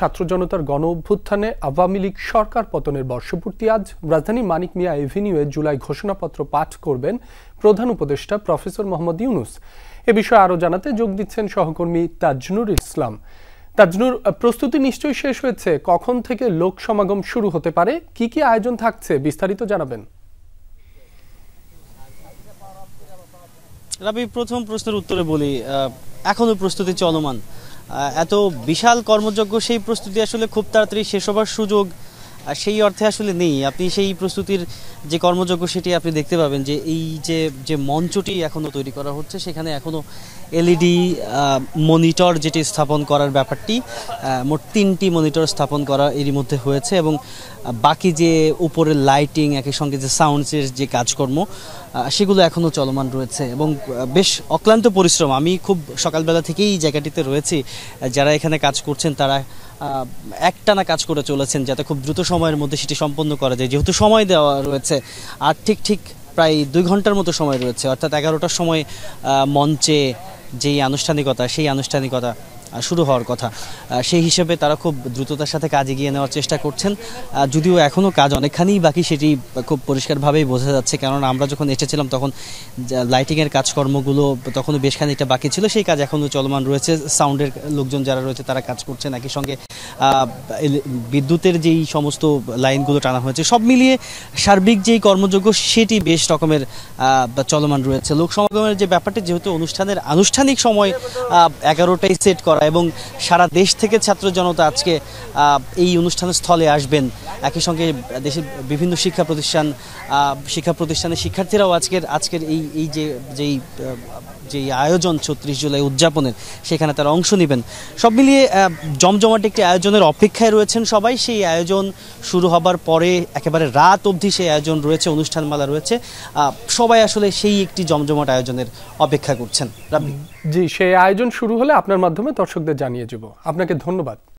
ছাত্র জনতার গণ অভ্যুত্থানে আওয়ামী লীগ সরকার পতনের বর্ষপূর্তি আজ রাজধানী মানিক মিয়া এভিনিউয়ে জুলাই ঘোষণাপত্র পাঠ করবেন প্রধান উপদেষ্টা প্রফেসর মোহাম্মদ ইউনূস। এ বিষয়ে আরও জানাতে যোগ দিচ্ছেন সহকর্মী তাজনুর ইসলাম। তাজনুর, প্রস্তুতি নিশ্চয়ই শেষ হয়েছে, কখন থেকে লোক সমাগম শুরু হতে পারে, কি কি আয়োজন থাকছে বিস্তারিত জানাবেন। রাবি, প্রথম প্রশ্নের উত্তরে বলি, এখনো প্রস্তুতি চলমান। এত বিশাল কর্মযজ্ঞ, সেই প্রস্তুতি আসলে খুব তাড়াতাড়ি শেষ হবার সুযোগ সেই অর্থে আসলে নেই। আপনি সেই প্রস্তুতির যে কর্মযজ্ঞ সেটি আপনি দেখতে পাবেন যে এই যে মঞ্চটি এখনো তৈরি করা হচ্ছে, সেখানে এখনো এলইডি মনিটর যেটি স্থাপন করার ব্যাপারটি, মোট 3টি মনিটর স্থাপন করা এরই মধ্যে হয়েছে, এবং বাকি যে উপরের লাইটিং, একই সঙ্গে যে সাউন্ডসের যে কাজকর্ম, সেগুলো এখনো চলমান রয়েছে এবং বেশ অক্লান্ত পরিশ্রম। আমি খুব সকালবেলা থেকেই এই জায়গাটিতে রয়েছি। যারা এখানে কাজ করছেন তারা একটানা কাজ করে চলেছেন যাতে খুব দ্রুত সময়ের মধ্যে সেটি সম্পন্ন করা যায়, যেহেতু সময় দেওয়া রয়েছে। আর ঠিক প্রায় 2 ঘন্টার মতো সময় রয়েছে, অর্থাৎ 11টার সময় মঞ্চে যেই আনুষ্ঠানিকতা, সেই আনুষ্ঠানিকতা শুরু হওয়ার কথা। সেই হিসেবে তারা খুব দ্রুততার সাথে কাজ এগিয়ে নেওয়ার চেষ্টা করছেন, যদিও এখনও কাজ অনেকখানি বাকি, সেটি খুব পরিষ্কারভাবেই বোঝা যাচ্ছে। কারণ আমরা যখন এসেছিলাম তখন লাইটিংয়ের কাজকর্মগুলো তখনও বেশ খানিকটা বাকি ছিল, সেই কাজ এখনও চলমান রয়েছে। সাউন্ডের লোকজন যারা রয়েছে তারা কাজ করছেন, একই সঙ্গে বিদ্যুতের যেই সমস্ত লাইনগুলো টানা হয়েছে, সব মিলিয়ে সার্বিক যেই কর্মযজ্ঞ সেটি বেশ রকমের চলমান রয়েছে। লোক সমাগমের যে ব্যাপারটি, যেহেতু অনুষ্ঠানের আনুষ্ঠানিক সময় 11টায় সেট করা এবং সারা দেশ থেকে ছাত্র জনতা আজকে এই অনুষ্ঠানের স্থলে আসবেন, একই সঙ্গে দেশের বিভিন্ন শিক্ষা প্রতিষ্ঠানের শিক্ষার্থীরাও আজকের এই যেই আয়োজন ৩৬ জুলাই উদযাপনের, সেখানে তারা অংশ নেবেন। সব মিলিয়ে জমজমাট একটি আয়োজনের অপেক্ষায় রয়েছেন সবাই। সেই আয়োজন শুরু হবার পরে একেবারে রাত অবধি সেই আয়োজন রয়েছে, অনুষ্ঠানমালা রয়েছে। সবাই আসলে সেই একটি জমজমাট আয়োজনের অপেক্ষা করছেন। জি, সেই আয়োজন শুরু হলে আপনার মাধ্যমে দর্শকদের জানিয়ে যাব। আপনাকে ধন্যবাদ।